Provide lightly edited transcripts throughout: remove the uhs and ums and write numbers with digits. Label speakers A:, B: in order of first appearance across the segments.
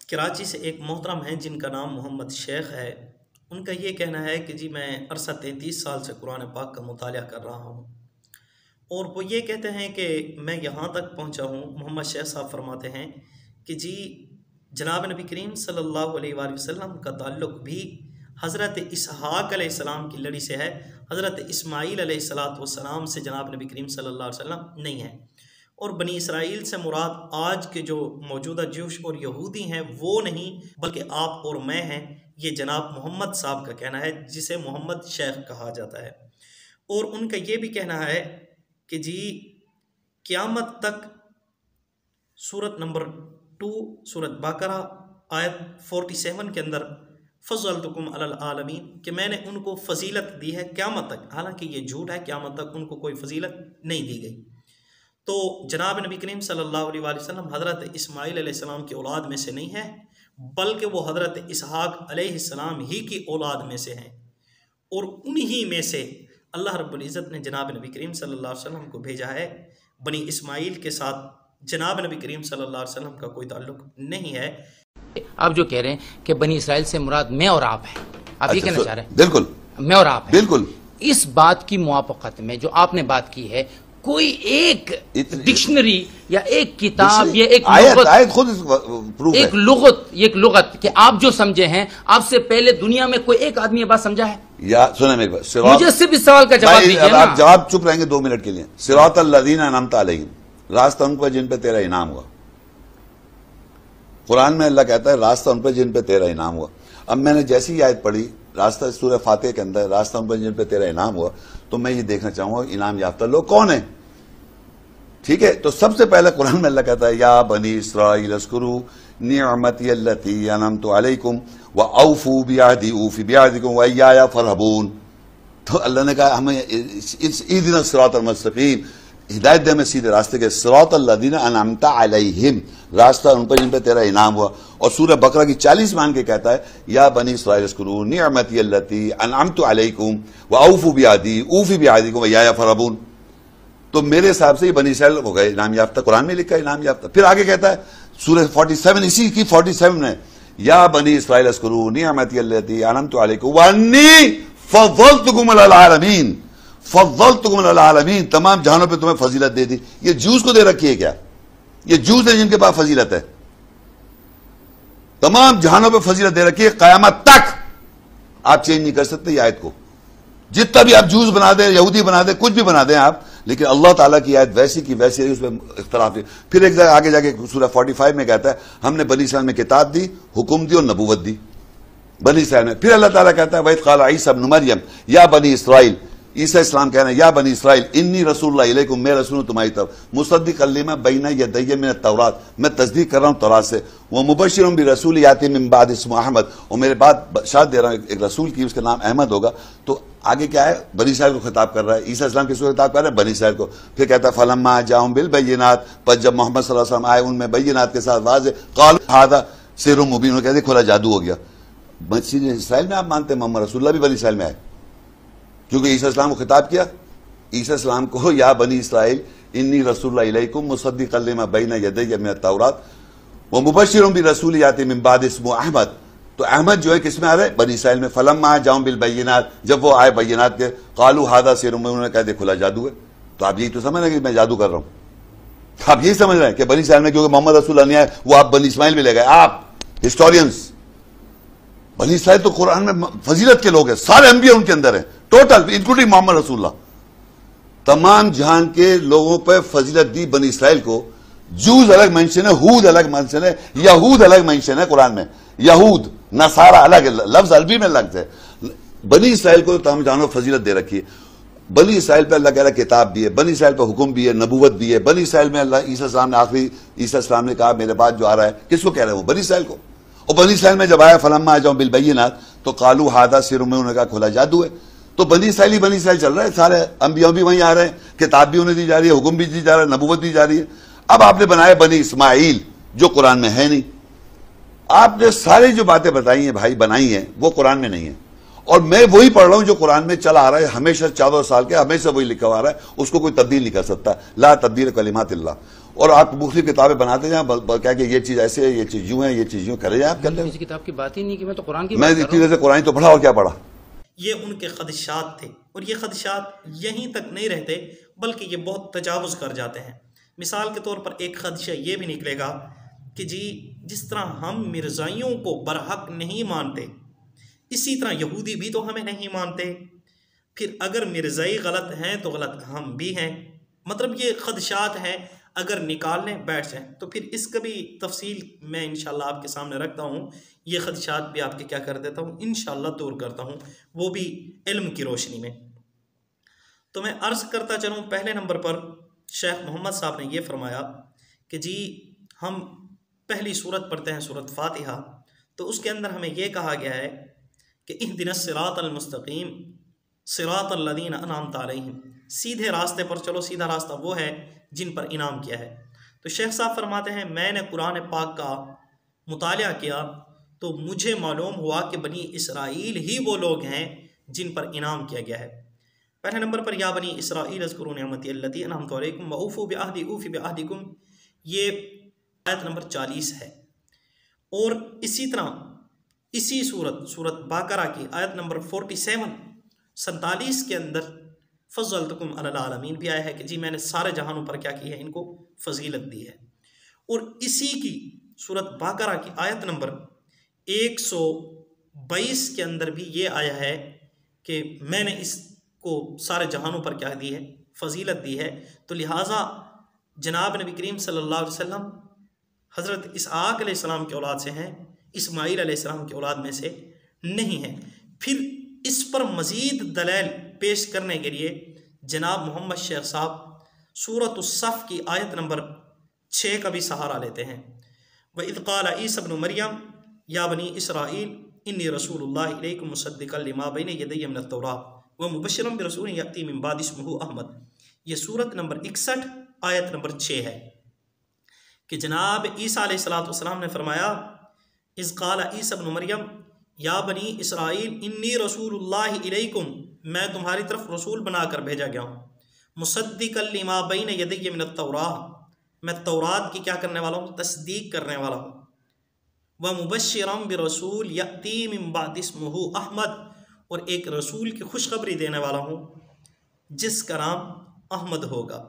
A: کراچی سے ایک محترم ہیں جن کا نام محمد شیخ ہے۔ ان کا یہ کہنا ہے کہ جی میں عرصہ 33 سال سے قرآن پاک کا مطالعہ کر رہا ہوں، اور وہ یہ کہتے ہیں کہ میں یہاں تک پہنچا ہوں۔ محمد شیخ صاحب فرماتے ہیں کہ جی جناب نبی کریم صلی اللہ علیہ وآلہ وسلم کا تعلق بھی حضرت اسحاق علیہ السلام کی لڑی سے ہے، حضرت اسماعیل علیہ السلام سے جناب نبی کریم صلی اللہ علیہ وسلم نہیں ہے۔ اور بنی اسرائیل سے مراد آج کے جو موجودہ جوش اور یہودی ہیں وہ نہیں، بلکہ آپ اور میں ہیں، یہ جناب محمد صاحب کا کہنا ہے جسے محمد شیخ کہا جاتا ہے۔ اور ان کا یہ بھی کہنا ہے کہ جی قیامت تک سورت نمبر 2 سورت بقرہ آیت 47 کے اندر فضلتکم علی العالمین کہ میں نے ان کو فضیلت دی ہے قیامت تک، حالانکہ یہ جھوٹ ہے، قیامت تک ان کو کوئی فضیلت نہیں دی گئی۔ تو جناب نبی کریم صلی اللہ علیہ وآلہ وسلم حضرت اسماعیل علیہ السلام کی اولاد میں سے نہیں ہے، بلکہ وہ حضرت اسحاق علیہ السلام ہی کی اولاد میں سے ہیں، اور انہی میں سے اللہ رب العزت نے جناب نبی کریم صلی اللہ علیہ وسلم کو بھیجا ہے۔ بنی اسماعیل کے ساتھ جناب نبی کریم صلی اللہ علیہ وسلم کا کوئی تعلق نہیں ہے۔
B: آپ جو کہہ رہے ہیں کہ بنی اسرائیل سے مراد میں اور آپ ہیں، آپ یہ کہنا چاہ رہے ہیں؟
C: بالکل
B: میں اور آپ ہیں،
C: بالکل۔
B: اس بات کی موافقت میں جو آپ نے بات کی ہے، کوئی ایک ڈکشنری یا ایک کتاب یا ایک لغت کہ آپ جو سمجھے ہیں، آپ سے پہلے دنیا میں کوئی ایک آدمی یہ بات سمجھا ہے؟
C: یا سنیں میری بات،
B: مجھے صرف اس سوال کا جواب دیجیے نا۔
C: آپ جواب چپ رہیں گے 2 منٹ کے لیے۔ صراط الذین انعمت علیہم، راستہ ان پر جن پہ تیرا انعام ہوا۔ قرآن میں اللہ کہتا ہے راستہ ان پہ جن پہ تیرا انعام ہوا۔ اب میں نے جیسی ہی آیت پڑھی راستہ سورہ فاتحہ کے اندر، راستہ ان پہ جن پہ تیرا انعام ہوا، تو میں یہ دیکھنا چاہوں گا انعام یافتہ لوگ کون ہیں۔ ٹھیک ہے، تو سب سے پہلے قرآن میں اللہ کہتا ہے یا بنی اسرائیل اذکروا نعمتی التی انعمت علیکم واوفوا بعہدی اوف بعہدکم وایایا فارہبون۔ تو اللہ نے کہا ہمیں اہدنا الصراط المستقیم، ہدایت دے ہمیں سیدھے راستے کے، صراط الذین انعمت علیہم، راستہ ان پر جن پہ تیرا انعام ہوا۔ اور سورہ بقرہ کی 40 مان کے کہتا ہے یا بنی اسرائیل اذکروا نعمتی التی انعمت علیکم واوفوا بعہدی اوف بعہدکم وایایا فارہبون۔ تو میرے حساب سے یہ بنی اسرائیل ہو گئے انعام یافتہ، قرآن میں لکھا ہے انعام یافتہ۔ پھر آگے کہتا ہے سورہ 47، اسی کی 47 میں یا بنی اسرائیل اذکروا نعمتی التی انعمت علیکم وانی فضلتکم علی العالمین، فضلتکم علی العالمین، تمام جہانوں پہ تمہیں فضیلت دے دی۔ یہ جوز کو دے رکھی ہے کیا؟ یہ جوز ہیں جن کے پاس فضیلت ہے، تمام جہانوں پہ فضیلت دے رکھی ہے، قیامت تک آپ چینج نہیں کر سکتے یہ آیت کو، جتنا بھی آپ جوز بنا دیں، یہودی بنا دیں، کچھ بھی بنا دیں آپ، لیکن اللہ تعالیٰ کی آیت ویسی کی ویسی ہے، اس میں اختلاف ہے۔ پھر ایک جگہ آگے جا کے سورہ 45 میں کہتا ہے ہم نے بنی اسرائیل میں کتاب دی، حکم دی اور نبوت دی بنی اسرائیل میں۔ پھر اللہ تعالیٰ کہتا ہے وَإِذْ قَالَ عِيسَىٰ ابْنُ مَرْيَمَ یا بنی اسرائیل، عیسیٰ اسلام کہنا ہے یا بنی اسرائیل انی رسول اللہ علیکم، میں رسول ہوں تمہاری طرف، مصدقا لما بین یدی من التوراۃ، میں تصدیق کر رہا ہوں تورات سے، ومبشرا برسول یاتی من بعد اسمہ احمد، اور میرے بعد بشارت دے رہا ہوں ایک رسول کی، اس کا نام احمد ہوگا۔ تو آگے کیا ہے؟ بنی اسرائیل کو خطاب کر رہا ہے، عیسیٰ اسلام کس کو خطاب کر رہا ہے؟ بنی اسرائیل کو۔ پھر کہتا ہے فلما جاءہم بالبینات، پس جب محمد صلی اللہ علیہ وسلم آئے ان میں بینات کے ساتھ واضح، قالوا ھذا سحر مبین، انہوں نے کہا کھلا جادو ہو گیا۔ بنی اسرائیل میں آپ مانتے ہیں محمد رسول اللہ بھی بنی اسرائیل میں آئے، کیونکہ عیسیٰ اسلام کو خطاب کیا، عیسیٰ اسلام کو یا بنی اسرائیل انی رسول اللہ علیکم مصدقا لما بین یدی من التوراۃ ومبشرا برسول یاتی من بعد اسمہ احمد۔ تو احمد جو ہے کس میں آ رہا ہے؟ بنی اسرائیل میں۔ فلما جاءہم بالبینات، جب وہ آئے بینات کے، قالوا ھذا سحر مبین، انہوں نے کہا کھلا جادو ہے۔ تو آپ یہی تو سمجھ رہے ہیں کہ میں جادو کر رہا ہوں، آپ یہی سمجھ رہے ہیں کہ بنی اسرائیل میں کیونکہ محمد رسول اللہ نہیں آئے وہ آپ بنی اسماعیل میں لے گئے۔ آپ ہسٹورینس، بنی اسرائیل تو قرآن میں فضیلت کے لوگ ہیں، سارے انبیاء ان کے اندر ہیں ٹوٹل انکلوڈنگ محمد رسول اللہ، تمام جہان کے لوگوں پہ فضیلت دی بنی اسرائیل کو۔ جوز الگ مینشن ہے، ہود الگ مینشن ہے، یہود الگ مینشن ہے قرآن میں، یہود نصارہ الگ ہے، لفظ عربی میں الگ ہے۔ بنی اسرائیل کو تمام جہانوں فضیلت دے رکھی ہے۔ بنی اسرائیل پہ اللہ کہہ رہا ہے کتاب بھی ہے، بنی اسرائیل پہ حکم بھی ہے، نبوت بھی ہے۔ بنی اسرائیل میں اللہ عیسیٰ السلام نے آخری عیسیٰ السلام نے کہا میرے بعد جو آ رہا ہے، کس کو کہہ رہے ہیں؟ وہ بنی اسرائیل کو۔ اور بنی اسرائیل میں جب آیا فلما جاءہم بالبینات تو قالوا ھذا سحر مبین، انہوں نے کہا کھلا جادو ہے۔ تو بنی اسرائیل ہی بنی اسرائیل چل رہا ہے، سارے انبیاء بھی وہیں آ رہے ہیں، کتاب بھی انہیں دی جا رہی ہے، حکم بھی دی جا رہا ہے، نبوت بھی جا رہی ہے۔ اب آپ نے بنایا بنی اسماعیل جو قرآن میں ہے نہیں۔ آپ نے ساری جو باتیں بتائی ہیں بھائی، بنائی ہیں، وہ قرآن میں نہیں ہیں، اور میں وہی پڑھ رہا ہوں جو قرآن میں چلا آ رہا ہے ہمیشہ، 14 سال کے ہمیشہ وہی لکھا ہوا رہا ہے، اس کو کوئی تبدیل نہیں کر سکتا۔ لا تبدیل کلمات اللہ۔ اور آپ مختلف کتابیں بناتے جائیں، کیا کہ یہ چیز ایسے ہے، یہ چیز یوں ہے، یہ چیز یوں کرے جائیں، آپ کر لیں۔
B: کسی کتاب کی بات ہی نہیں کی، میں تو قرآن کی
C: میں
B: بات کر
C: اتنی
B: رہا
C: دیر سے قرآن تو پڑھا اور کیا پڑھا۔
A: یہ ان کے خدشات تھے، اور یہ خدشات یہیں تک نہیں رہتے بلکہ یہ بہت تجاوز کر جاتے ہیں۔ مثال کے طور پر ایک خدشہ یہ بھی نکلے گا کہ جی جس طرح ہم مرزائیوں کو برحق نہیں مانتے، اسی طرح یہودی بھی تو ہمیں نہیں مانتے، پھر اگر مرزائی غلط ہیں تو غلط ہم بھی ہیں۔ مطلب یہ خدشات ہیں، اگر نکالنے بیٹھ جائیں تو پھر اس کا بھی تفصیل میں انشاءاللہ آپ کے سامنے رکھتا ہوں۔ یہ خدشات بھی آپ کے کیا کر دیتا ہوں، انشاءاللہ دور کرتا ہوں، وہ بھی علم کی روشنی میں۔ تو میں عرض کرتا چلوں، پہلے نمبر پر شیخ محمد صاحب نے یہ فرمایا کہ جی ہم پہلی سورت پڑھتے ہیں، سورت فاتحہ، تو اس کے اندر ہمیں یہ کہا گیا ہے کہ اہدنا الصراط المستقیم صراط الذین انعمت علیہم، سیدھے راستے پر چلو۔ سیدھا راستہ وہ ہے جن پر انعام کیا ہے۔ تو شیخ صاحب فرماتے ہیں میں نے قرآن پاک کا مطالعہ کیا تو مجھے معلوم ہوا کہ بنی اسرائیل ہی وہ لوگ ہیں جن پر انعام کیا گیا ہے۔ پہلے نمبر پر یا بنی اسرائیل اذکروا نعمتی التی انعمت علیکم واوفوا بعہدی اوف بعہدکم، یہ آیت نمبر 40 ہے۔ اور اسی طرح اسی سورت بقرہ کی آیت نمبر 47 کے اندر فضلتکم علی العالمین بھی آیا ہے کہ جی میں نے سارے جہانوں پر کیا کی ہے، ان کو فضیلت دی ہے۔ اور اسی کی سورت بقرہ کی آیت نمبر 122 کے اندر بھی یہ آیا ہے کہ میں نے اس کو سارے جہانوں پر کیا دی ہے، فضیلت دی ہے۔ تو لہٰذا جناب نبی کریم صلی اللہ علیہ وسلم حضرت اسحاق علیہ السلام کی اولاد سے ہیں، اسماعیل علیہ السلام کی اولاد میں سے نہیں ہیں۔ پھر اس پر مزید دلیل پیش کرنے کے لیے جناب محمد شیخ صاحب سورۃ الصف کی آیت نمبر 6 کا بھی سہارا لیتے ہیں۔ وَإِذْ قَالَ عِيسَى ابْنُ مَرْيَمَ يَا بَنِي إِسْرَائِيلَ إِنِّي رَسُولُ اللَّهِ إِلَيْكُمْ مُصَدِّقًا لِمَا بَيْنَ يَدَيَّ مِنَ التَّوْرَاةِ وَمُبَشِّرًا بِرَسُولٍ يَأْتِي مِن بَعْدِي اسْمُهُ أَحْمَدُ، یہ سورت نمبر 61 آیت نمبر 6 ہے کہ جناب عیسیٰ علیہ السلام نے فرمایا اذ قال عیسی ابن مریم یا بنی اسرائیل انی رسول اللہ الیکم، میں تمہاری طرف رسول بنا کر بھیجا گیا ہوں، مصدقا لما بین یدی من التوراۃ، میں تورات کی کیا کرنے والا ہوں، تصدیق کرنے والا ہوں، ومبشرا برسول یأتی من بعد اسمہ احمد، اور ایک رسول کی خوشخبری دینے والا ہوں جس کا نام احمد ہوگا۔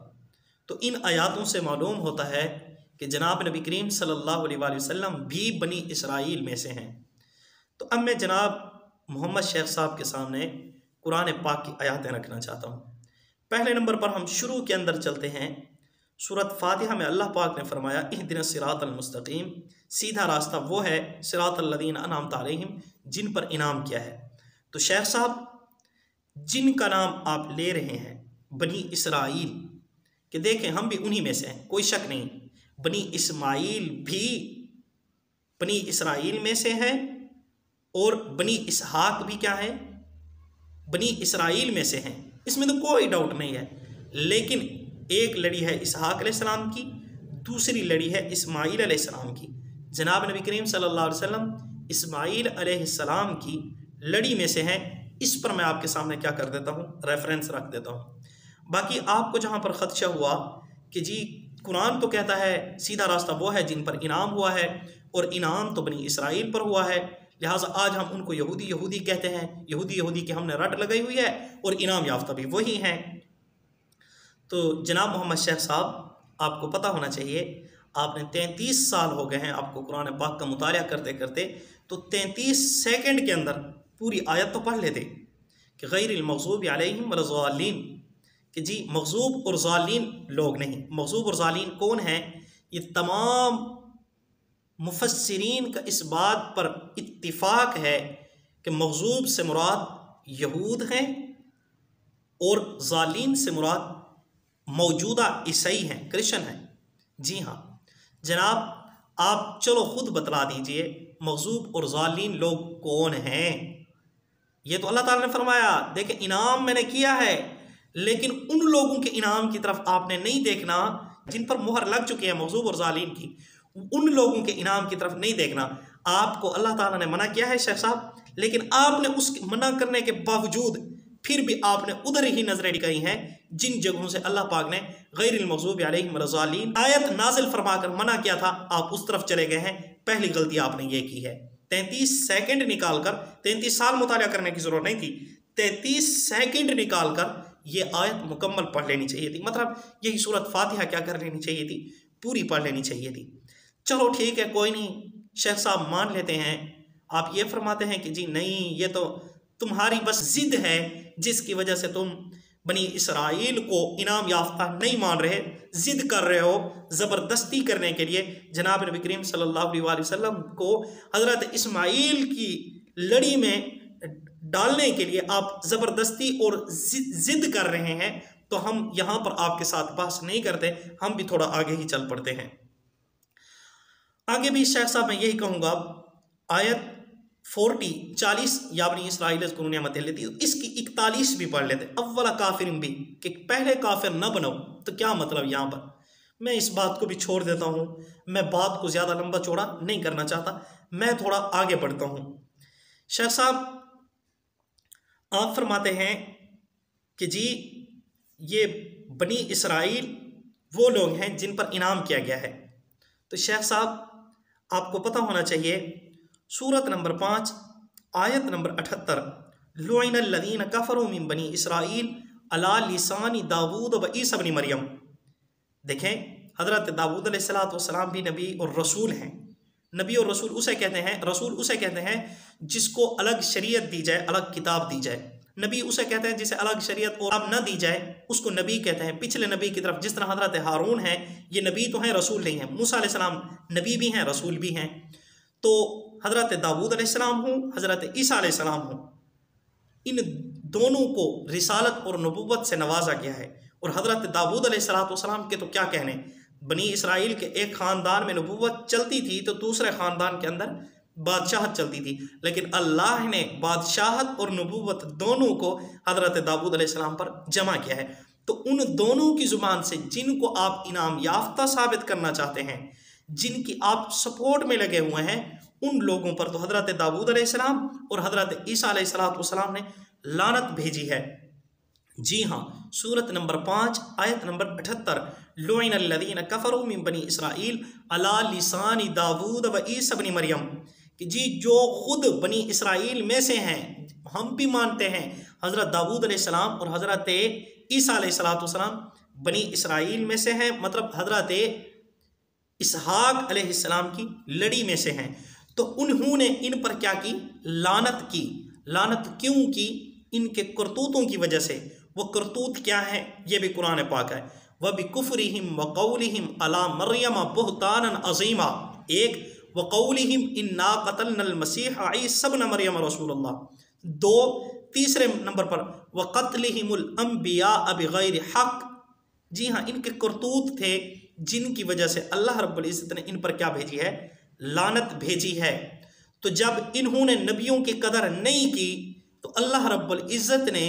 A: تو ان آیاتوں سے معلوم ہوتا ہے کہ جناب نبی کریم صلی اللہ علیہ وآلہ وسلم بھی بنی اسرائیل میں سے ہیں۔ تو اب میں جناب محمد شیخ صاحب کے سامنے قرآن پاک کی آیاتیں رکھنا چاہتا ہوں۔ پہلے نمبر پر ہم شروع کے اندر چلتے ہیں۔ سورت فاتحہ میں اللہ پاک نے فرمایا اہدنا الصراط المستقیم، سیدھا راستہ وہ ہے صراط الذین انعمت علیہم، جن پر انعام کیا ہے۔ تو شیخ صاحب جن کا نام آپ لے رہے ہیں بنی اسرائیل، کہ دیکھیں ہم بھی انہی میں سے ہیں، کوئی شک نہیں، بنی اسماعیل بھی بنی اسرائیل میں سے ہیں، اور بنی اسحاق بھی کیا ہے، بنی اسرائیل میں سے ہیں، اس میں تو کوئی ڈاؤٹ نہیں ہے۔ لیکن ایک لڑی ہے اسحاق علیہ السلام کی، دوسری لڑی ہے اسماعیل علیہ السلام کی۔ جناب نبی کریم صلی اللہ علیہ وسلم اسماعیل علیہ السلام کی لڑی میں سے ہیں۔ اس پر میں آپ کے سامنے کیا کر دیتا ہوں، ریفرنس رکھ دیتا ہوں۔ باقی آپ کو جہاں پر خدشہ ہوا کہ جی قرآن تو کہتا ہے سیدھا راستہ وہ ہے جن پر انعام ہوا ہے، اور انعام تو بنی اسرائیل پر ہوا ہے، لہٰذا آج ہم ان کو یہودی کہتے ہیں، یہودی کی ہم نے رٹ لگائی ہوئی ہے، اور انعام یافتہ بھی وہی ہیں۔ تو جناب محمد شیخ صاحب آپ کو پتہ ہونا چاہیے، آپ نے 33 سال ہو گئے ہیں آپ کو قرآن پاک کا مطالعہ کرتے کرتے، تو 33 سیکنڈ کے اندر پوری آیت تو پڑھ لیتے کہ غیر المغضوب علیہم ولا الضالین، کہ جی مغضوب اور ضالین لوگ نہیں۔ مغضوب اور ضالین کون ہیں؟ یہ تمام مفسرین کا اس بات پر اتفاق ہے کہ مغضوب سے مراد یہود ہیں، اور ضالین سے مراد موجودہ عیسائی ہیں، کرسچن ہیں۔ جی ہاں جناب، آپ چلو خود بتلا دیجئے مغضوب اور ضالین لوگ کون ہیں۔ یہ تو اللہ تعالیٰ نے فرمایا دیکھیں انعام میں نے کیا ہے، لیکن ان لوگوں کے انعام کی طرف آپ نے نہیں دیکھنا جن پر مہر لگ چکی ہے مغضوب اور ضالین کی، ان لوگوں کے انعام کی طرف نہیں دیکھنا۔ آپ کو اللہ تعالیٰ نے منع کیا ہے شیخ صاحب، لیکن آپ نے اس منع کرنے کے باوجود پھر بھی آپ نے ادھر ہی نظریں ٹکائی ہیں جن جگہوں سے اللہ پاک نے غیر المغضوب علیہم الضالین آیت نازل فرما کر منع کیا تھا، آپ اس طرف چلے گئے ہیں۔ پہلی غلطی آپ نے یہ کی ہے۔ 33 سیکنڈ نکال کر، 33 سال مطالعہ کرنے کی ضرورت نہیں تھی، 33 سیکنڈ نکال کر یہ آیت مکمل پڑھ لینی چاہیے تھی۔ مطلب یہی سورۃ فاتحہ کیا کر لینی چاہیے تھی، پوری پڑھ لینی چاہیے تھی۔ چلو ٹھیک ہے، کوئی نہیں، شیخ صاحب مان لیتے ہیں۔ آپ یہ فرماتے ہیں کہ جی نہیں، یہ تو تمہاری بس ضد ہے جس کی وجہ سے تم بنی اسرائیل کو انعام یافتہ نہیں مان رہے، ضد کر رہے ہو زبردستی کرنے کے لیے جناب نبی کریم صلی اللہ علیہ وآلہ وسلم کو حضرت اسماعیل کی لڑی میں ڈالنے کے لیے آپ زبردستی اور ضد کر رہے ہیں۔ تو ہم یہاں پر آپ کے ساتھ بحث نہیں کرتے، ہم بھی تھوڑا آگے ہی چل پڑتے ہیں۔ آگے بھی شیخ صاحب میں یہی کہوں گا، آیت 40 یا بنی اسرائیل اذکروا نعمت التي، اس کی 41 بھی پڑھ لیتے، اول کافر بھی، کہ پہلے کافر نہ بنو۔ تو کیا مطلب یہاں پر؟ میں اس بات کو بھی چھوڑ دیتا ہوں، میں بات کو زیادہ لمبا چوڑا نہیں کرنا چاہتا، میں تھوڑا آگے بڑھتا ہوں۔ شیخ صاحب آپ فرماتے ہیں کہ جی یہ بنی اسرائیل وہ لوگ ہیں جن پر انعام کیا گیا ہے۔ تو شیخ صاحب آپ کو پتہ ہونا چاہیے، سورت نمبر 5 آیت نمبر 78، لعن الذین کفروا من بنی اسرائیل علی لسان داود و عیسی ابن مریم۔ دیکھیں حضرت داود علیہ السلام بھی نبی اور رسول ہیں۔ نبی اور رسول اسے کہتے ہیں، رسول اسے کہتے ہیں جس کو الگ شریعت دی جائے، الگ کتاب دی جائے۔ نبی اسے کہتے ہیں جسے الگ شریعت اور اب نہ دی جائے، اس کو نبی کہتے ہیں۔ پچھلے نبی کی طرف جس طرح حضرت ہارون ہیں، یہ نبی تو ہیں رسول نہیں ہیں۔ موسیٰ علیہ السلام نبی بھی ہیں رسول بھی ہیں۔ تو حضرت داود علیہ السلام ہوں، حضرت عیسیٰ علیہ السلام ہوں، ان دونوں کو رسالت اور نبوت سے نوازا گیا ہے۔ اور حضرت داود علیہ السلام کے تو کیا کہنے، بنی اسرائیل کے ایک خاندان میں نبوت چلتی تھی تو دوسرے خاندان کے اندر بادشاہت چلتی تھی، لیکن اللہ نے بادشاہت اور نبوت دونوں کو حضرت داود علیہ السلام پر جمع کیا ہے۔ تو ان دونوں کی زبان سے جن کو آپ انعام یافتہ ثابت کرنا چاہتے ہیں، جن کی آپ سپورٹ میں لگے ہوئے ہیں، ان لوگوں پر تو حضرت داود علیہ السلام اور حضرت عیسیٰ علیہ السلام نے لعنت بھیجی ہے۔ جی ہاں، سورت نمبر 5 آیت نمبر 78، لعن الذین کفروا من بنی اسرائیل علی لسان داود و عیسی ابن مریم، کہ جی جو خود بنی اسرائیل میں سے ہیں، ہم بھی مانتے ہیں حضرت داود علیہ السلام اور حضرت عیسیٰ علیہ السلام بنی اسرائیل میں سے ہیں، مطلب حضرت اسحاق علیہ السلام کی لڑی میں سے ہیں۔ تو انہوں نے ان پر کیا کی؟ لعنت کی۔ لعنت کیوں کی؟ ان کے کرتوتوں کی وجہ سے۔ وہ کرتوت کیا ہے؟ یہ بھی قرآن پاک ہے، وَبِكُفْرِهِمْ وَقَوْلِهِمْ عَلَى مَرْيَمَ بُهْتَانًا عَظِيمًا، ایک وَقَوْلِهِمْ إِنَّا قَتَلْنَا الْمَسِيحَ عِيسَى ابْنَ مَرْيَمَ رَسُولَ اللَّهِ، دو تیسرے نمبر پر وَقَتْلِهِمُ الْأَنْبِيَاءَ بِغَيْرِ حَقٍ۔ جی ہاں، ان کے کرتوت تھے جن کی وجہ سے اللہ رب العزت نے ان پر کیا بھیجی ہے؟ لعنت بھیجی ہے۔ تو جب انہوں نے نبیوں کی قدر نہیں کی تو اللہ رب العزت نے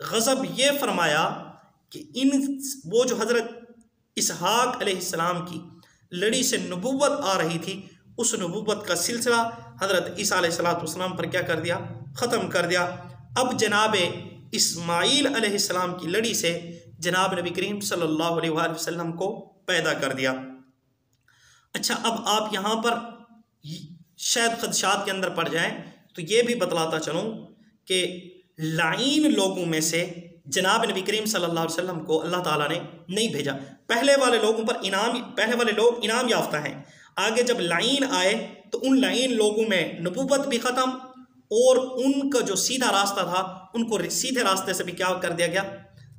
A: غضب یہ فرمایا کہ وہ جو حضرت اسحاق علیہ السلام کی لڑی سے نبوت آ رہی تھی، اس نبوت کا سلسلہ حضرت عیسیٰ علیہ السلام پر کیا کر دیا؟ ختم کر دیا۔ اب جناب اسماعیل علیہ السلام کی لڑی سے جناب نبی کریم صلی اللہ علیہ وآلہ وسلم کو پیدا کر دیا۔ اچھا، اب آپ یہاں پر شاید خدشات کے اندر پڑ جائیں تو یہ بھی بتلاتا چلوں کہ لعین لوگوں میں سے جناب نبی کریم صلی اللہ علیہ وسلم کو اللہ تعالیٰ نے نہیں بھیجا۔ پہلے والے لوگوں پر پہلے والے لوگ انعام یافتہ ہیں، آگے جب لعین آئے تو ان لعین لوگوں میں نبوت بھی ختم، اور ان کا جو سیدھا راستہ تھا ان کو سیدھے راستے سے بھی کیا کر دیا گیا؟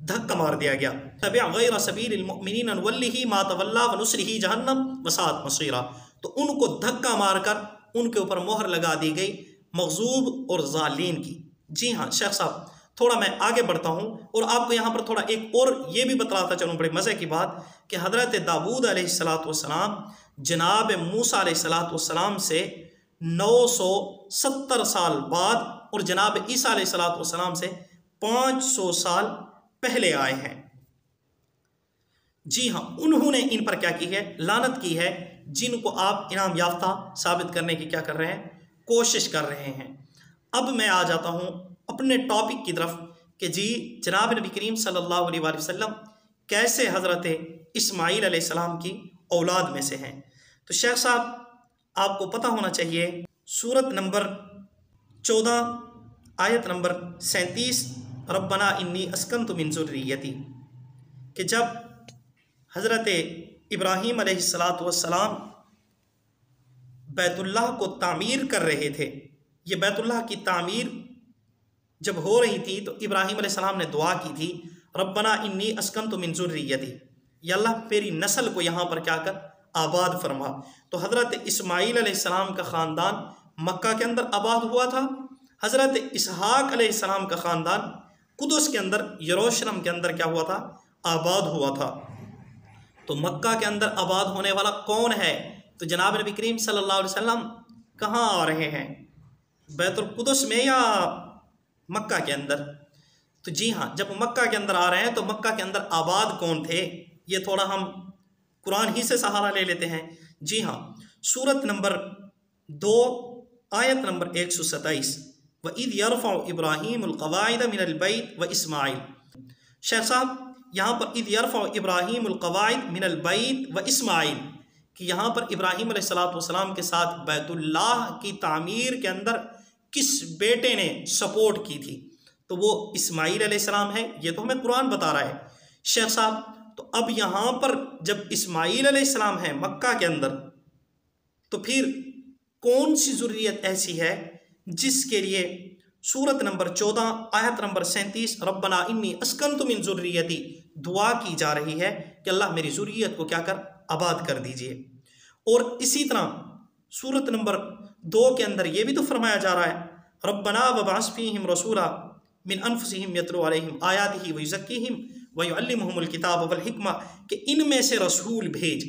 A: دھکا مار دیا گیا۔ تبع غیر سبیل المؤمنین نولہ ما تولی ونصلہ جہنم وساءت مصیرا، تو ان کو دھکا مار کر ان کے اوپر مہر لگا دی گئی مغضوب اور ضالین کی۔ جی ہاں شیخ صاحب، تھوڑا میں آگے بڑھتا ہوں اور آپ کو یہاں پر تھوڑا ایک اور یہ بھی بتلاتا چلوں، بڑے مزے کی بات، کہ حضرت داود علیہ السلام جناب موسیٰ علیہ السلام سے 970 سال بعد اور جناب عیسیٰ علیہ السلام سے 500 سال پہلے آئے ہیں۔ جی ہاں، انہوں نے ان پر کیا کی ہے؟ لعنت کی ہے، جن کو آپ انعام یافتہ ثابت کرنے کی کیا کر رہے ہیں؟ کوشش کر رہے ہیں۔ اب میں آ جاتا ہوں اپنے ٹاپک کی طرف کہ جی جناب نبی کریم صلی اللہ علیہ وآلہ وسلم کیسے حضرت اسماعیل علیہ السلام کی اولاد میں سے ہیں۔ تو شیخ صاحب آپ کو پتہ ہونا چاہیے سورت نمبر 14 آیت نمبر 37 ربنا انی اسکنت من ذریتی، کہ جب حضرت ابراہیم علیہ السلام بیت اللہ کو تعمیر کر رہے تھے، یہ بیت اللہ کی تعمیر جب ہو رہی تھی تو ابراہیم علیہ السلام نے دعا کی تھی ربنا انی اسکنت من ذریتی، یا اللہ میری نسل کو یہاں پر کیا کر آباد فرما۔ تو حضرت اسماعیل علیہ السلام کا خاندان مکہ کے اندر آباد ہوا تھا، حضرت اسحاق علیہ السلام کا خاندان قدس کے اندر یروشلم کے اندر کیا ہوا تھا؟ آباد ہوا تھا۔ تو مکہ کے اندر آباد ہونے والا کون ہے؟ تو جناب نبی کریم صلی اللہ علیہ وسلم کہاں آ رہے ہیں؟ بیت القدس میں یا مکہ کے اندر؟ تو جی ہاں، جب مکہ کے اندر آ رہے ہیں تو مکہ کے اندر آباد کون تھے؟ یہ تھوڑا ہم قرآن ہی سے سہارا لے لیتے ہیں۔ جی ہاں، سورت نمبر 2 آیت نمبر 127 وَإِذْ يَرْفَعُ إِبْرَاهِيمُ الْقَوَاعِدَ مِنَ الْبَيْتِ وَإِسْمَاعِيلُ، شیخ صاحب یہاں پر اِذْ يَرْفَعُ إِبْرَاهِيمُ الْقَوَاعِدَ مِنَ الْبَيْتِ وَإِسْمَاعِيلُ، کہ یہاں پر ابراہیم علیہ السلام کے ساتھ بیت اللہ کی تعمیر کے اندر کس بیٹے نے سپورٹ کی تھی؟ تو وہ اسماعیل علیہ السلام ہے، یہ تو ہمیں قرآن بتا رہا ہے۔ شیخ صاحب تو اب یہاں پر جب اسماعیل علیہ السلام ہے مکہ کے اندر، تو پھر کون سی ذریت ایسی ہے جس کے لیے سورت نمبر 14 آیت نمبر 37 ربنا انی اسکنت من ذریتی دعا کی جا رہی ہے کہ اللہ میری ذریت کو کیا کر آباد کر دیجئے؟ اور اسی طرح سورت نمبر 2 کے اندر یہ بھی تو فرمایا جا رہا ہے ربنا وبعث فیہم رسولا من انفسہم یتلو علیہم آیاتہ ویزکیہم ویعلمہم الکتاب والحکمہ، کہ ان میں سے رسول بھیج۔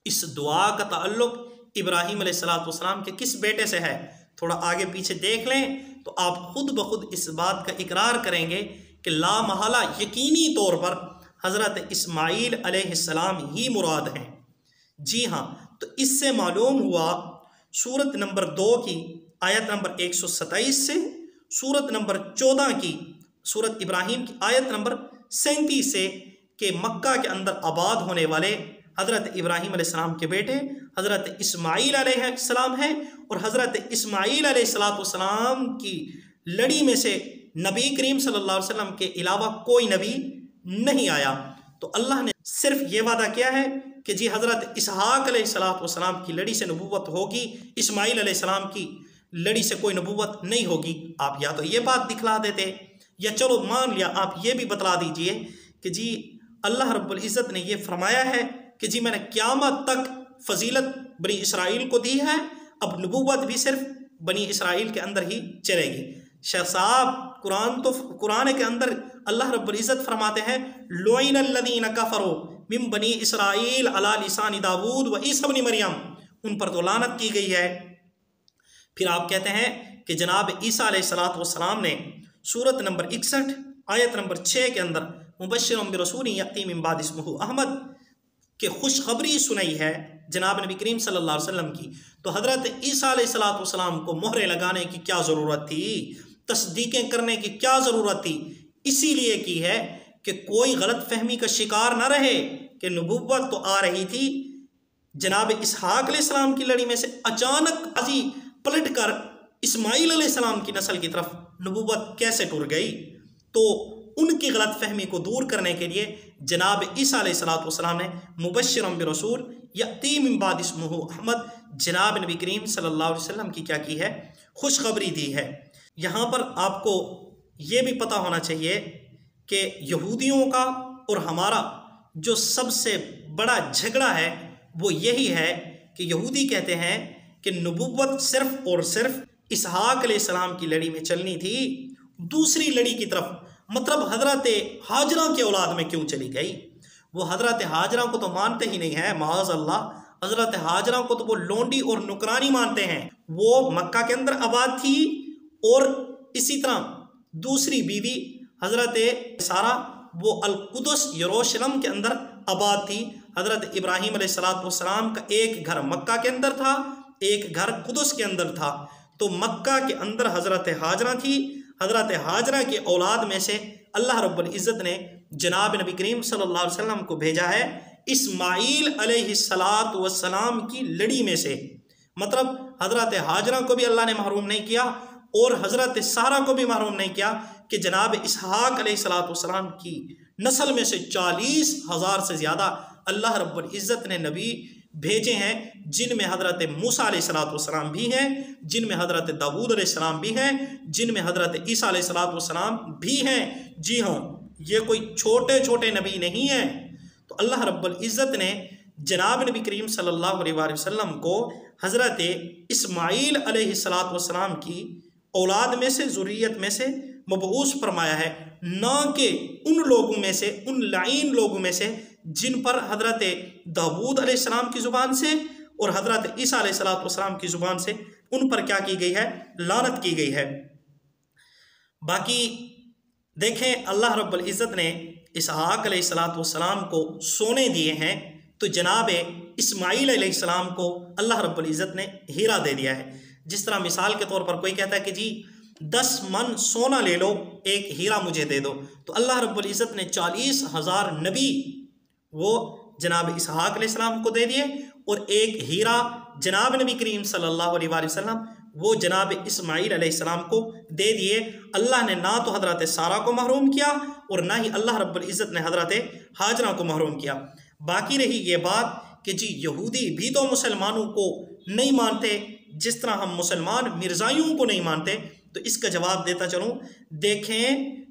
A: اس دعا کا تعلق ابراہیم علیہ السلام کے کس بیٹے سے ہے؟ تھوڑا آگے پیچھے دیکھ لیں تو آپ خود بخود اس بات کا اقرار کریں گے کہ لا محالہ یقینی طور پر حضرت اسماعیل علیہ السلام ہی مراد ہیں۔ جی ہاں، تو اس سے معلوم ہوا سورت نمبر 2 کی آیت نمبر 127 سے سورت نمبر 14 کی سورت ابراہیم کی آیت نمبر 37 سے کہ مکہ کے اندر آباد ہونے والے حضرت ابراہیم علیہ السلام کے بیٹے حضرت اسماعیل علیہ السلام ہیں، اور حضرت اسماعیل علیہ السلام کی لڑی میں سے نبی کریم صلی اللہ علیہ وسلم کے علاوہ کوئی نبی نہیں آیا۔ تو اللہ نے صرف یہ وعدہ کیا ہے کہ جی حضرت اسحاق علیہ السلام کی لڑی سے نبوت ہوگی، اسماعیل علیہ السلام کی لڑی سے کوئی نبوت نہیں ہوگی۔ آپ یا تو یہ بات دکھلا دیتے، یا چلو مان لیا آپ یہ بھی بتلا دیجئے کہ جی اللہ رب العزت نے یہ فرمایا ہے کہ جی میں نے قیامت تک فضیلت بنی اسرائیل کو دی ہے، اب نبوت بھی صرف بنی اسرائیل کے اندر ہی چلے گی۔ شیخ صاحب قرآن کے اندر اللہ رب العزت فرماتے ہیں لعن الذین کفروا من بنی اسرائیل علی لسان داود و عیسی ابن مریم، ان پر تو لعنت کی گئی ہے۔ پھر آپ کہتے ہیں کہ جناب عیسیٰ علیہ السلام نے سورت نمبر 61 آیت نمبر 6 کے اندر مبشر برسول یأتی من بعد اسمہ احمد کہ خوشخبری سنائی ہے جناب نبی کریم صلی اللہ علیہ وسلم کی۔ تو حضرت عیسیٰ علیہ السلام کو مہرے لگانے کی کیا ضرورت تھی؟ تصدیقیں کرنے کی کیا ضرورت تھی؟ اسی لیے کی ہے کہ کوئی غلط فہمی کا شکار نہ رہے کہ نبوت تو آ رہی تھی جناب اسحاق علیہ السلام کی لڑی میں سے، اچانک بازی پلٹ کر اسماعیل علیہ السلام کی نسل کی طرف نبوت کیسے ٹر گئی؟ تو ان کی غلط فہمی کو دور کرنے کے لیے جناب عیسیٰ علیہ السلام نے مبشرا برسول یأتی من بعد اسمہ احمد، جناب نبی کریم صلی اللہ علیہ وسلم کی کیا کی ہے؟ خوشخبری دی ہے۔ یہاں پر آپ کو یہ بھی پتہ ہونا چاہیے کہ یہودیوں کا اور ہمارا جو سب سے بڑا جھگڑا ہے وہ یہی ہے کہ یہودی کہتے ہیں کہ نبوت صرف اور صرف اسحاق علیہ السلام کی لڑی میں چلنی تھی، دوسری لڑی کی طرف مطلب حضرت ہاجرہ کی اولاد میں کیوں چلی گئی؟ وہ حضرت ہاجرہ کو تو مانتے ہی نہیں ہیں، معاذ اللہ، حضرت ہاجرہ کو تو وہ لونڈی اور نکرانی مانتے ہیں۔ وہ مکہ کے اندر آباد تھی، اور اسی طرح دوسری بیوی حضرت سارہ وہ القدس یروشلم کے اندر آباد تھی۔ حضرت ابراہیم علیہ السلام کا ایک گھر مکہ کے اندر تھا، ایک گھر قدس کے اندر تھا۔ تو مکہ کے اندر حضرت ہاجرہ تھی، حضرت ہاجرہ کی اولاد میں سے اللہ رب العزت نے جناب نبی کریم صلی اللہ علیہ وسلم کو بھیجا ہے اسماعیل علیہ السلام کی لڑی میں سے۔ مطلب حضرت ہاجرہ کو بھی اللہ نے محروم نہیں کیا اور حضرت سارہ کو بھی محروم نہیں کیا کہ جناب اسحاق علیہ السلام کی نسل میں سے 40,000 سے زیادہ اللہ رب العزت نے نبی بھیجے ہیں، جن میں حضرت موسیٰ علیہ السلام بھی ہیں، جن میں حضرت داؤد علیہ السلام بھی ہیں، جن میں حضرت عیسیٰ علیہ السلام بھی ہیں۔ جی ہاں، یہ کوئی چھوٹے چھوٹے نبی نہیں ہیں۔ تو اللہ رب العزت نے جناب نبی کریم صلی اللہ علیہ وآلہ وسلم کو حضرت اسماعیل علیہ السلام کی اولاد میں سے، ذریت میں سے مبعوث فرمایا ہے، نہ کہ ان لوگوں میں سے، ان لعین لوگوں میں سے جن پر حضرت داؤد علیہ السلام کی زبان سے اور حضرت عیسیٰ علیہ السلام کی زبان سے ان پر کیا کی گئی ہے؟ لعنت کی گئی ہے۔ باقی دیکھیں اللہ رب العزت نے اسحاق علیہ السلام کو سونے دیے ہیں، تو جناب اسماعیل علیہ السلام کو اللہ رب العزت نے ہیرا دے دیا ہے۔ جس طرح مثال کے طور پر کوئی کہتا ہے کہ جی 10 من سونا لے لو، ایک ہیرا مجھے دے دو، تو اللہ رب العزت نے 40,000 نبی وہ جناب اسحاق علیہ السلام کو دے دیے، اور ایک ہیرا جناب نبی کریم صلی اللہ علیہ وآلہ وسلم وہ جناب اسماعیل علیہ السلام کو دے دیے۔ اللہ نے نہ تو حضرت سارہ کو محروم کیا اور نہ ہی اللہ رب العزت نے حضرت ہاجرہ کو محروم کیا۔ باقی رہی یہ بات کہ جی یہودی بھی تو مسلمانوں کو نہیں مانتے جس طرح ہم مسلمان مرزائیوں کو نہیں مانتے، تو اس کا جواب دیتا چلوں۔ دیکھیں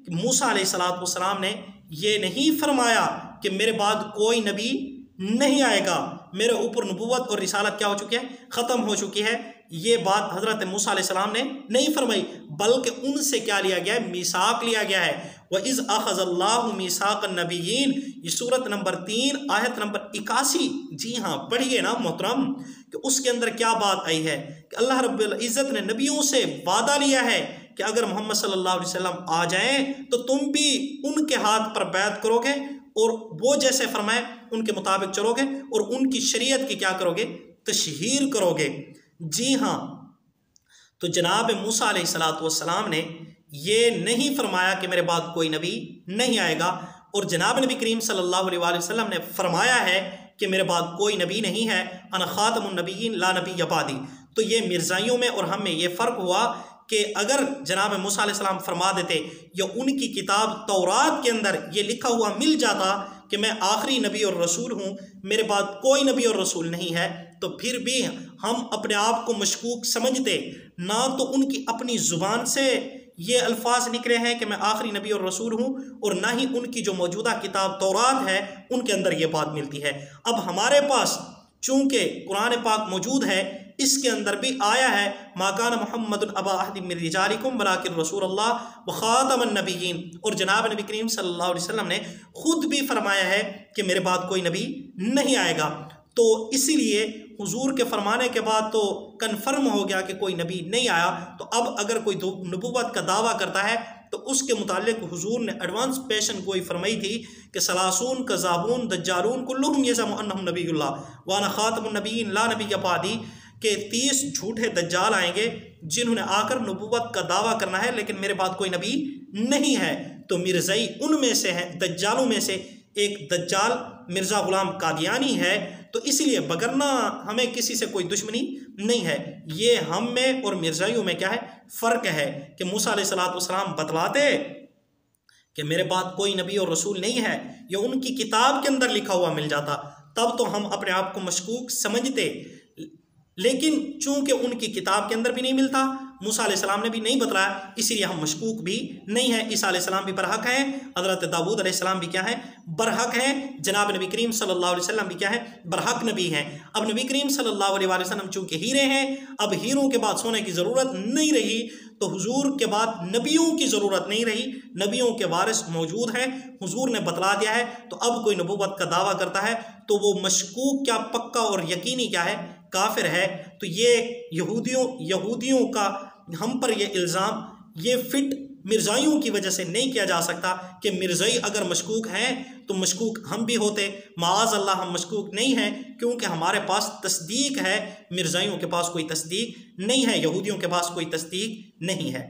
A: کہ موسیٰ علیہ السلام نے یہ نہیں فرمایا کہ میرے بعد کوئی نبی نہیں آئے گا، میرے اوپر نبوت اور رسالت کیا ہو چکی ہے؟ ختم ہو چکی ہے۔ یہ بات حضرت موسیٰ علیہ السلام نے نہیں فرمائی، بلکہ ان سے کیا لیا گیا ہے؟ میثاق لیا گیا ہے۔ وَإِذْ أَخَذَ اللَّهُ مِيثَاقَ النَّبِيِّينَ، یہ سورت نمبر 3 آیت نمبر 81۔ جی ہاں پڑھیے نا محترم، کہ اس کے اندر کیا بات آئی ہے کہ اللہ رب العزت نے نبیوں سے وعدہ لیا ہے کہ اگر محمد صلی اللہ علیہ وسلم آ جائیں تو تم بھی ان کے ہاتھ پر بیعت کرو گے اور وہ جیسے فرمائے ان کے مطابق چلو گے اور ان کی شریعت کی کیا کرو گے؟ تشہیر کرو گے۔ جی ہاں، تو جناب موسیٰ علیہ السلام نے یہ نہیں فرمایا کہ میرے بعد کوئی نبی نہیں آئے گا، اور جناب نبی کریم صلی اللہ علیہ وآلہ وسلم نے فرمایا ہے کہ میرے بعد کوئی نبی نہیں ہے، انا خاتم النبیین لا نبی بعدی۔ تو یہ مرزائیوں میں اور ہم میں یہ فرق ہوا کہ اگر جناب موسیٰ علیہ السلام فرما دیتے یا ان کی کتاب تورات کے اندر یہ لکھا ہوا مل جاتا کہ میں آخری نبی اور رسول ہوں، میرے بعد کوئی نبی اور رسول نہیں ہے، تو پھر بھی ہم اپنے آپ کو مشکوک سمجھتے۔ نہ تو ان کی اپنی زبان سے یہ الفاظ نکلے ہیں کہ میں آخری نبی اور رسول ہوں، اور نہ ہی ان کی جو موجودہ کتاب تورات ہے ان کے اندر یہ بات ملتی ہے۔ اب ہمارے پاس چونکہ قرآن پاک موجود ہے، اس کے اندر بھی آیا ہے ما کان محمد ابا احد من رجالکم ولکن رسول اللہ وخاتم النبیین، اور جناب نبی کریم صلی اللہ علیہ وسلم نے خود بھی فرمایا ہے کہ میرے بعد کوئی نبی نہیں آئے گا۔ تو اسی لیے حضور کے فرمانے کے بعد تو کنفرم ہو گیا کہ کوئی نبی نہیں آیا، تو اب اگر کوئی نبوت کا دعویٰ کرتا ہے تو اس کے متعلق حضور نے ایڈوانس پیشن گوئی فرمائی تھی کہ ثلاثون کذابون دجالون کلہم یزعم انہم نبی اللہ وانا خاتم النبیین لا نبی بعدی، کہ 30 جھوٹے دجال آئیں گے جنہوں نے آ کر نبوت کا دعویٰ کرنا ہے لیکن میرے بعد کوئی نبی نہیں ہے۔ تو مرزائی ان میں سے ہیں، دجالوں میں سے ایک دجال مرزا غلام قادیانی ہے، تو اس لیے بگرنا ہمیں کسی سے کوئی دشمنی نہیں ہے۔ یہ ہم میں اور مرزائیوں میں کیا ہے؟ فرق ہے کہ موسیٰ علیہ السلام بتلاتے کہ میرے بعد کوئی نبی اور رسول نہیں ہے، یا ان کی کتاب کے اندر لکھا ہوا مل جاتا، تب تو ہم اپنے آپ کو مشکوک سمجھتے، لیکن چونکہ ان کی کتاب کے اندر بھی نہیں ملتا، موسیٰ علیہ السلام نے بھی نہیں بتلایا، اسی لیے ہم مشکوک بھی نہیں ہیں۔ عیسیٰ علیہ السلام بھی برحق ہیں، حضرت داؤد علیہ السلام بھی کیا ہیں؟ برحق ہیں۔ جناب نبی کریم صلی اللہ علیہ وسلم بھی کیا ہیں؟ برحق نبی ہیں۔ اب نبی کریم صلی اللہ علیہ وسلم چونکہ ہیرے ہیں، اب ہیروں کے بعد سونے کی ضرورت نہیں رہی، تو حضور کے بعد نبیوں کی ضرورت نہیں رہی، نبیوں کے وارث موجود ہیں، حضور نے بتلا دیا ہے۔ تو اب کوئی نبوت کا دعویٰ کرتا ہے تو وہ مشکوک کیا پکا اور یقینی کیا ہے؟ کافر ہے۔ تو یہ یہودیوں کا ہم پر یہ الزام یہ فٹ مرزائیوں کی وجہ سے نہیں کیا جا سکتا کہ مرزائی اگر مشکوک ہیں تو مشکوک ہم بھی ہوتے۔ معاذ اللہ ہم مشکوک نہیں ہیں، کیونکہ ہمارے پاس تصدیق ہے، مرزائیوں کے پاس کوئی تصدیق نہیں ہے، یہودیوں کے پاس کوئی تصدیق نہیں ہے۔